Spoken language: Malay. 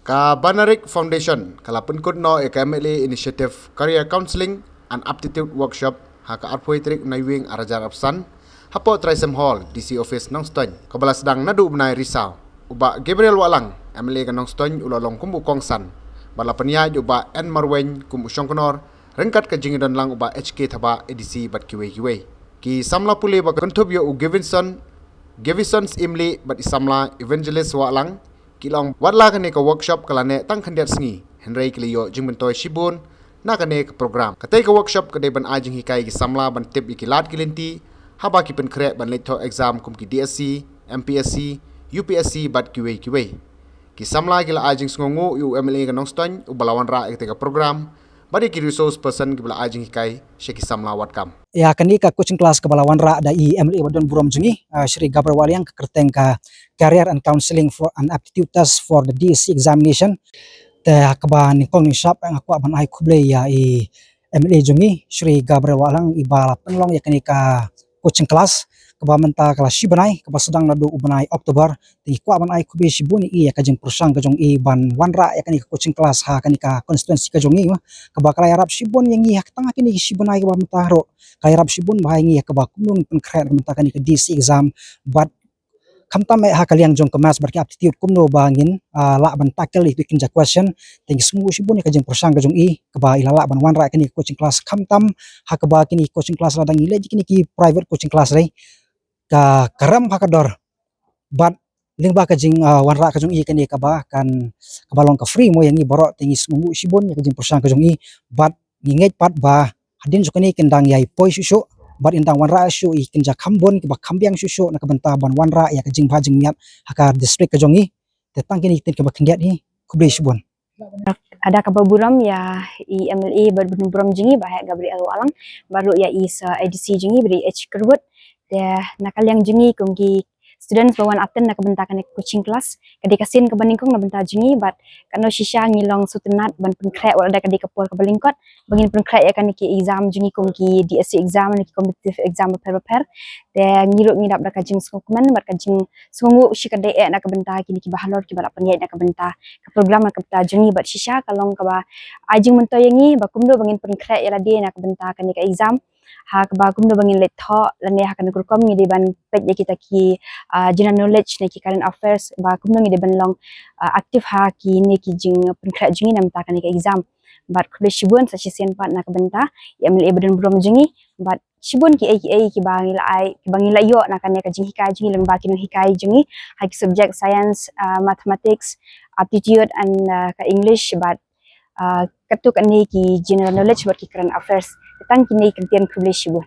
Ka Banarig Foundation kala Pynkut no ekamele initiative career counseling and aptitude workshop haka arpoitrik naiwing arajar apsan hapo Trisem Hall DC office Nongstoin kabala sedang nadu benai risau uba Gabriel Walang MLA ka Nongstoin ulalong kumbu kongsan bala penia uba N Marwen kumbu Shongkonor rengkat ka jingidan lang uba HK thaba EDC bat kiwe ki samla pule ba contribute u Gavisons imli bat isamla evangelist Walang kilong wadla kane ka workshop kalane tang khandiat sngi henrei kliyo jingmentoi shibun na kane ka program katei ka workshop kade ban ajing hikai ki samla ban tip ikilat kilinti haba ki pen kre ban letho exam kum ki DSC MPSC UPSC bat kiwe ki samla kila ajing sngongu u MLA ka Nongstoin u balawan ra ka program bari ki resource person ki bala ajing hikai sheki samla watkam ya kani ka coaching class kabalawan ra da I MLA wadon burom jungi Shri Gabriel Walang ka kerteng ka career and counseling for an aptitude test for the DSC examination ta kaba ni kong ni shop ang ako ban ai kuble ya I MLA jungi Shri Gabriel Walang ibala penlong ya kani ka coaching class kaba menta kala shibanai kaba sedang nadu ubanai Oktober ti ko ban ai kube shibuni I ya kajing persang kajong I ban wanra ya kani ka coaching class ha kani ka constituency kajong I kaba kala yarap shibun yang I tengah kini shibanai kaba menta ro kaya rap shibun bahangi ya kaba kumung penkret mentakan ke DC exam but kamtam ha kaliang jong kemas berki aptitude kumno bangin la ban tackle itu kinja question thank semua shibun ka jeng persang ka jong I kaba ilala ban wan ra kini coaching class kamtam ha kaba kini coaching class ladang ile kini ki private coaching class rei ka karam ha kador but lingba ka jing wan ra ka jong I kini kaba kan kabalong ka free mo yang I borok tinggi semua shibun ka jeng persang ka jong I but nginget pat ba hadin sukani kendang yai poi susu bat indang wanra su I kenja kambon ke ba kambiang susu na kabanta ban wanra ya kajing bajing miat haka district kajongi tetang kini tin ke ba kendiat ni kublei subon ada kababuram ya I MLA berburam jingi bahaya Gabriel Walang baru ya I EDC jingi beri H kerwet ya nakal yang jingi kumgi students bawan aten nak bentakan coaching class kadi kasin ke baningkong na benta jingi bat kano shisha ngilong sutenat ban penkrek wala kadi kapol ke balingkot bangin penkrek ya kan ki exam jingi kong ki DSC exam ni competitive exam prepare de ngiruk ngidap dak kajing skomen bat kajing sungu shi kade nak benta ki bahalor ki balap pengait nak benta ke program nak benta jingi bat shisha kalong ka ba ajing mento yangi bakumdo bangin penkrek ya lade nak benta kan ki exam ha ba kumdo bangin letho lane ha kan kurkom ngidi ban pet ya kita ki general knowledge ni ki current affairs ba kumno ngidi ban long aktif ha ki ni ki jing penkrat jingi nam ta kan ki exam bat kule shibun sa sisen pat nak benta ya MLA badan brom jingi bat shibun ki ki bangila yo nak kan ka jing hikai jingi lang ba ki hikai jingi ha ki subject science mathematics aptitude and ka English bat katuk ani ki general knowledge bat ki current affairs tang kini kentian kule shibun